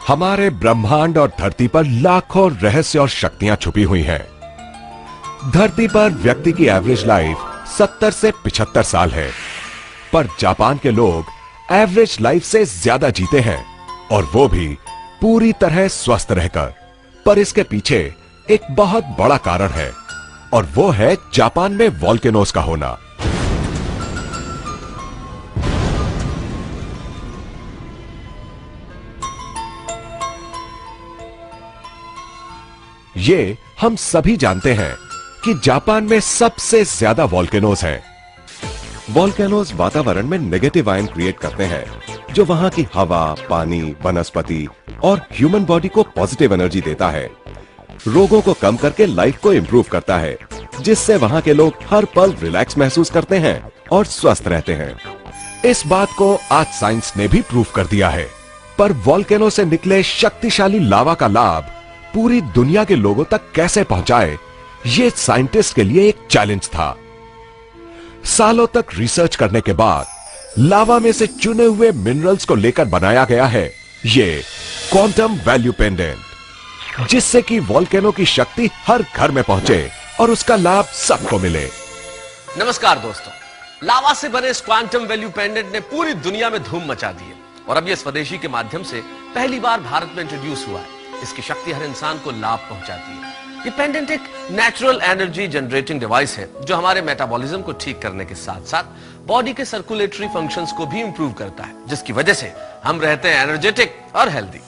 हमारे ब्रह्मांड और धरती पर लाखों रहस्य और शक्तियां छुपी हुई हैं। धरती पर व्यक्ति की एवरेज लाइफ 70 से 75 साल है, पर जापान के लोग एवरेज लाइफ से ज्यादा जीते हैं, और वो भी पूरी तरह स्वस्थ रहकर। पर इसके पीछे एक बहुत बड़ा कारण है, और वो है जापान में वोल्केनोज का होना। ये हम सभी जानते हैं कि जापान में सबसे ज्यादा वोल्केनोज हैं। वोल्केनोज वातावरण में नेगेटिव आयन क्रिएट करते हैं, जो वहां की हवा, पानी, वनस्पति और ह्यूमन बॉडी को पॉजिटिव एनर्जी देता है। रोगों को कम करके लाइफ को इंप्रूव करता है, जिससे वहां के लोग हर पल रिलैक्स महसूस करते हैं और स्वस्थ रहते हैं। इस बात को आज साइंस ने भी प्रूव कर दिया है। पर वोल्केनो से निकले शक्तिशाली लावा का लाभ पूरी दुनिया के लोगों तक कैसे पहुंचाए, ये साइंटिस्ट के लिए एक चैलेंज था। सालों तक रिसर्च करने के बाद लावा में से चुने हुए मिनरल्स को लेकर बनाया गया है ये क्वांटम वैल्यू पेंडेंट, जिससे कि वोल्केनो की शक्ति हर घर में पहुंचे और उसका लाभ सबको मिले। नमस्कार दोस्तों, लावा से बने इस क्वांटम वैल्यू पेंडेंट ने पूरी दुनिया में धूम मचा दी है, और अब ये स्वदेशी के माध्यम से पहली बार भारत में इंट्रोड्यूस हुआ है। इसकी शक्ति हर इंसान को लाभ पहुंचाती है। ये पेंडेंट एक नेचुरल एनर्जी जनरेटिंग डिवाइस है, जो हमारे मेटाबॉलिज्म को ठीक करने के साथ साथ बॉडी के सर्कुलेटरी फंक्शंस को भी इंप्रूव करता है, जिसकी वजह से हम रहते हैं एनर्जेटिक और हेल्दी।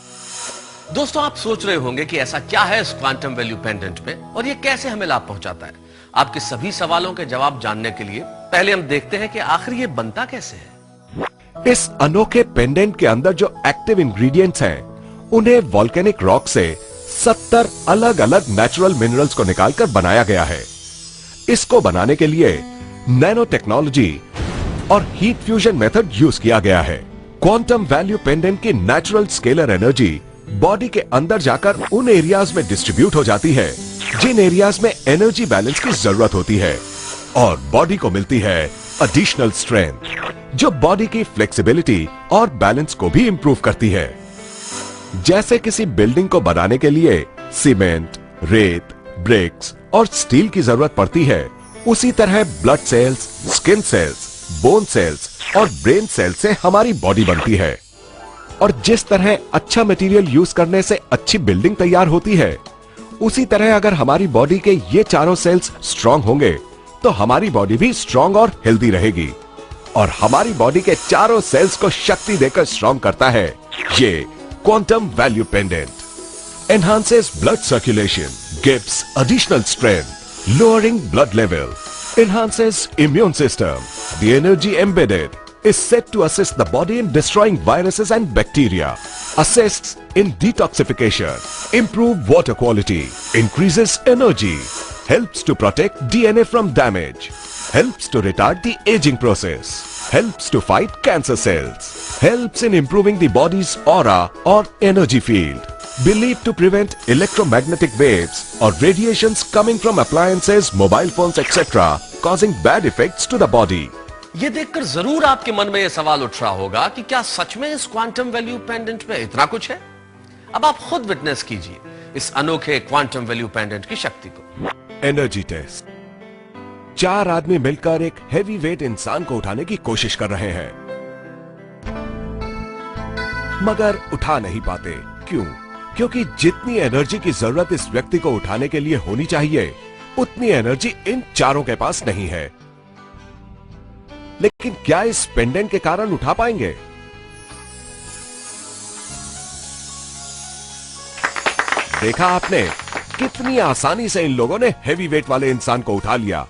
दोस्तों, आप सोच रहे होंगे कि ऐसा क्या है इस क्वांटम वैल्यू पेंडेंट में और ये कैसे हमें लाभ पहुंचाता है। आपके सभी सवालों के जवाब जानने के लिए पहले हम देखते हैं कि आखिर ये बनता कैसे है। इस अनोखे पेंडेंट के अंदर जो एक्टिव इंग्रेडिएंट्स हैं, उन्हें वोल्केनिक रॉक से 70 अलग अलग नेचुरल मिनरल्स को निकालकर बनाया गया है। इसको बनाने के लिए नैनो टेक्नोलॉजी और हीट फ्यूजन मेथड यूज किया गया है। क्वांटम वैल्यू पेंडेंट की नेचुरल स्केलर एनर्जी बॉडी के अंदर जाकर उन एरियाज में डिस्ट्रीब्यूट हो जाती है जिन एरियाज में एनर्जी बैलेंस की जरूरत होती है, और बॉडी को मिलती है एडिशनल स्ट्रेंथ, जो बॉडी की फ्लेक्सिबिलिटी और बैलेंस को भी इंप्रूव करती है। जैसे किसी बिल्डिंग को बनाने के लिए सीमेंट, रेत, ब्रिक्स और स्टील की जरूरत पड़ती है, उसी तरह blood cells, skin cells, bone cells और ब्रेन सेल्स से हमारी बॉडी बनती है। और जिस तरह अच्छा मटेरियल यूज करने से अच्छी बिल्डिंग तैयार होती है, उसी तरह अगर हमारी बॉडी के ये चारों सेल्स स्ट्रांग होंगे तो हमारी बॉडी भी स्ट्रांग और हेल्दी रहेगी। और हमारी बॉडी के चारों सेल्स को शक्ति देकर स्ट्रांग करता है ये quantum value pendant. Enhances blood circulation, gives additional strength, lowering blood level, enhances immune system. The energy embedded is said to assist the body in destroying viruses and bacteria, assists in detoxification, improve water quality, increases energy, helps to protect DNA from damage, helps to retard the aging process, helps to fight cancer cells, helps in improving the body's aura or energy field, believed to prevent electromagnetic waves or radiations coming from appliances, mobile phones, etc., causing bad effects to the body. ये देखकर जरूर आपके मन में यह सवाल उठ रहा होगा कि क्या सच में इस क्वांटम वैल्यू पेंडेंट में इतना कुछ है। अब आप खुद विटनेस कीजिए इस अनोखे क्वांटम वैल्यू पेंडेंट की शक्ति को। Energy test. 4 आदमी मिलकर एक हैवी वेट इंसान को उठाने की कोशिश कर रहे हैं, मगर उठा नहीं पाते। क्यों? क्योंकि जितनी एनर्जी की जरूरत इस व्यक्ति को उठाने के लिए होनी चाहिए, उतनी एनर्जी इन चारों के पास नहीं है। लेकिन क्या इस पेंडेंट के कारण उठा पाएंगे? देखा आपने कितनी आसानी से इन लोगों ने हैवी वेट वाले इंसान को उठा लिया,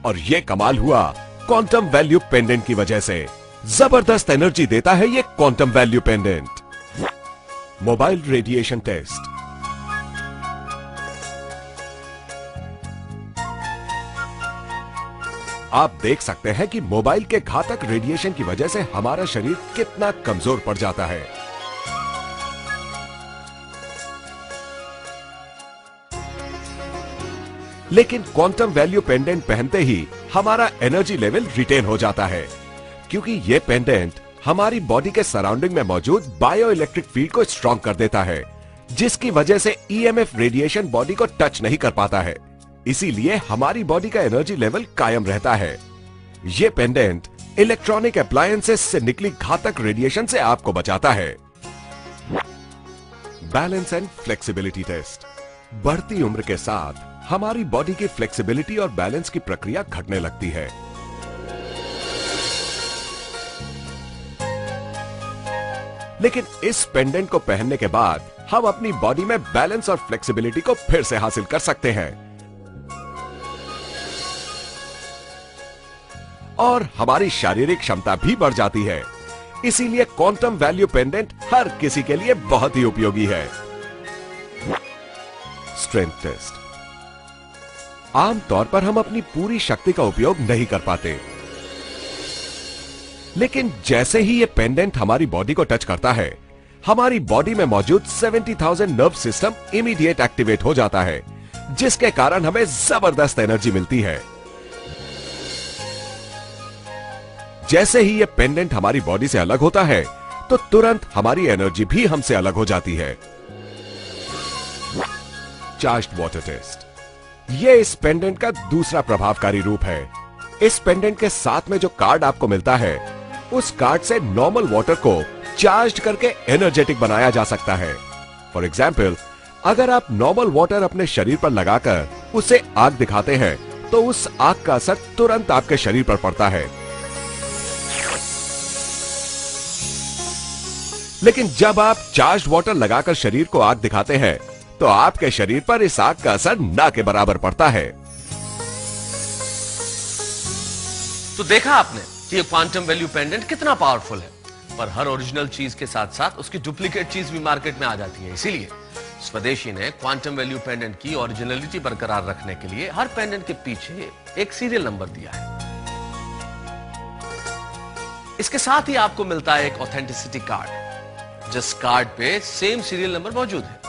और यह कमाल हुआ क्वांटम वैल्यू पेंडेंट की वजह से। जबरदस्त एनर्जी देता है ये quantum value pendant. Mobile radiation test. आप देख सकते हैं कि मोबाइल के घातक रेडिएशन की वजह से हमारा शरीर कितना कमजोर पड़ जाता है। लेकिन क्वांटम वैल्यू पेंडेंट पहनते ही हमारा एनर्जी लेवल रिटेन हो जाता है, क्योंकि यह पेंडेंट हमारी बॉडी के सराउंडिंग में मौजूद बायो इलेक्ट्रिक फील्ड को स्ट्रॉन्ग कर देता है, जिसकी वजह से ईएमएफ रेडिएशन बॉडी को टच नहीं कर पाता है। इसीलिए हमारी बॉडी का एनर्जी लेवल कायम रहता है। ये पेंडेंट इलेक्ट्रॉनिक अप्लायंसेस से निकली घातक रेडिएशन से आपको बचाता है। Balance and flexibility test. बढ़ती उम्र के साथ हमारी बॉडी की फ्लेक्सिबिलिटी और बैलेंस की प्रक्रिया घटने लगती है। लेकिन इस पेंडेंट को पहनने के बाद हम अपनी बॉडी में बैलेंस और फ्लेक्सिबिलिटी को फिर से हासिल कर सकते हैं और हमारी शारीरिक क्षमता भी बढ़ जाती है। इसीलिए क्वांटम वैल्यू पेंडेंट हर किसी के लिए बहुत ही उपयोगी है। Strength test. आमतौर पर हम अपनी पूरी शक्ति का उपयोग नहीं कर पाते, लेकिन जैसे ही ये पेंडेंट हमारी बॉडी को टच करता है, हमारी बॉडी में मौजूद 70,000 नर्व सिस्टम इमीडिएट एक्टिवेट हो जाता है, जिसके कारण हमें जबरदस्त एनर्जी मिलती है। जैसे ही ये पेंडेंट हमारी बॉडी से अलग होता है, तो तुरंत हमारी एनर्जी भी हमसे अलग हो जाती है। Charged water test. ये इस पेंडेंट का दूसरा प्रभावकारी रूप है। इस पेंडेंट के साथ में जो कार्ड आपको मिलता है, उस कार्ड से नॉर्मल वाटर को चार्ज करके एनर्जेटिक बनाया जा सकता है। फॉर एग्जाम्पल, अगर आप नॉर्मल वाटर अपने शरीर पर लगाकर उसे आग दिखाते हैं, तो उस आग का असर तुरंत आपके शरीर पर पड़ता है। लेकिन जब आप चार्ज्ड वाटर लगाकर शरीर को आग दिखाते हैं, तो आपके शरीर पर इस आग का असर ना के बराबर पड़ता है। तो देखा आपने कि ये क्वांटम वैल्यू पेंडेंट कितना पावरफुल है, पर हर ओरिजिनल चीज के साथ साथ उसकी डुप्लीकेट चीज भी मार्केट में आ जाती है। इसीलिए स्वदेशी ने क्वांटम वैल्यू पेंडेंट की ओरिजिनलिटी बरकरार रखने के लिए हर पेंडेंट के पीछे एक सीरियल नंबर दिया है। इसके साथ ही आपको मिलता है एक ऑथेंटिसिटी कार्ड, जिस कार्ड पे सेम सीरियल नंबर मौजूद है।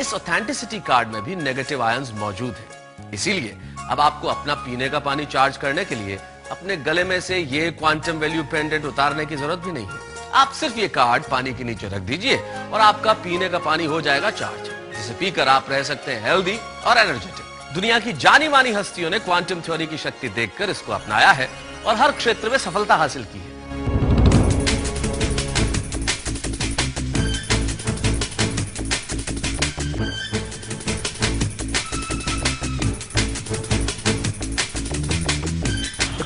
इस ऑथेंटिसिटी कार्ड में भी नेगेटिव आयंस मौजूद है। इसीलिए अब आपको अपना पीने का पानी चार्ज करने के लिए अपने गले में से ये क्वांटम वैल्यू पेंडेंट उतारने की जरूरत भी नहीं है। आप सिर्फ ये कार्ड पानी के नीचे रख दीजिए और आपका पीने का पानी हो जाएगा चार्ज, जिसे पीकर आप रह सकते हैं हेल्दी और एनर्जेटिक। दुनिया की जानी मानी हस्तियों ने क्वांटम थ्योरी की शक्ति देखकर इसको अपनाया है और हर क्षेत्र में सफलता हासिल की है।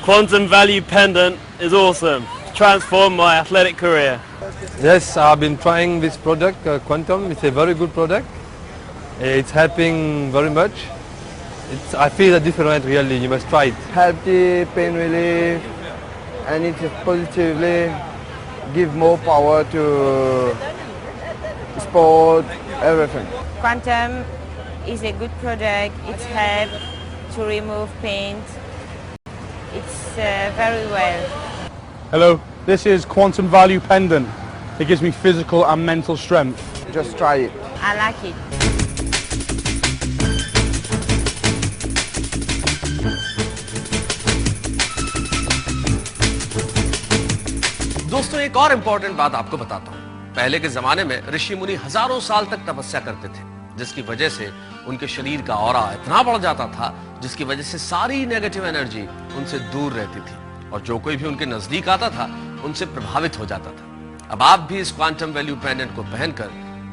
Quantum Value Pendant is awesome. Transformed my athletic career. Yes, I've been trying this product, Quantum. It's a very good product. It's helping very much. I feel a different really. You must try it. Healthy, pain relief, and it positively give more power to sport, everything. Quantum is a good product. It helps to remove pain. It's very well. Hello, this is Quantum Value Pendant. It gives me physical and mental strength. Just try it. I like it. दोस्तों, एक और important बात आपको बताता हूं। पहले के जमाने में ऋषि मुनि हजारों साल तक तपस्या करते थे, जिसकी वजह से उनके शरीर का ऑरा इतना बढ़ जाता था, जिसकी वजह से सारी नेगेटिव एनर्जी उनसे दूर रहती थी और जो कोई भी उनके नजदीक आता था उनसे प्रभावित हो जाता था। अब आप भी इस क्वांटम वैल्यू पेंडेंट को पहनकर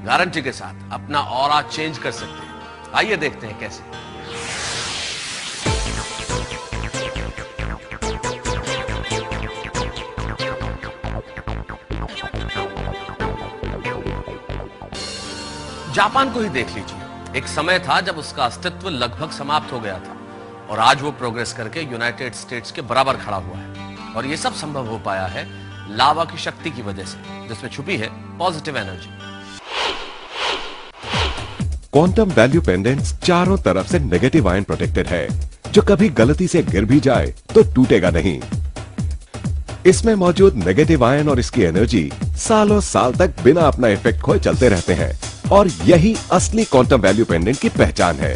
गारंटी के साथ अपना ऑरा चेंज कर सकते हैं। आइए देखते हैं कैसे। जापान को ही देख लीजिए। एक समय था जब उसका अस्तित्व लगभग समाप्त हो गया था और आज वो प्रोग्रेस करके यूनाइटेड स्टेट्स के बराबर खड़ा हुआ है। और ये सब संभव हो पाया है लावा की शक्ति की वजह से, जिसमें छुपी है positive energy. Quantum value pendants चारों तरफ से नेगेटिव आयन प्रोटेक्टेड है, जो कभी गलती से गिर भी जाए तो टूटेगा नहीं। इसमें मौजूद नेगेटिव आयन और इसकी एनर्जी सालों साल तक बिना अपना इफेक्ट खोए चलते रहते हैं और यही असली क्वांटम वैल्यू पेंडेंट की पहचान है।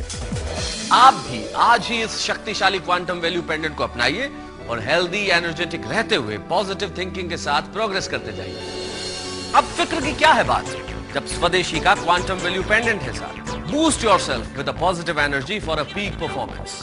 आप भी आज ही इस शक्तिशाली क्वांटम वैल्यू पेंडेंट को अपनाइए और हेल्दी एनर्जेटिक रहते हुए पॉजिटिव थिंकिंग के साथ प्रोग्रेस करते जाइए। अब फिक्र की क्या है बात, जब स्वदेशी का क्वांटम वैल्यू पेंडेंट है साथ। Boost yourself with a positive energy for a peak performance.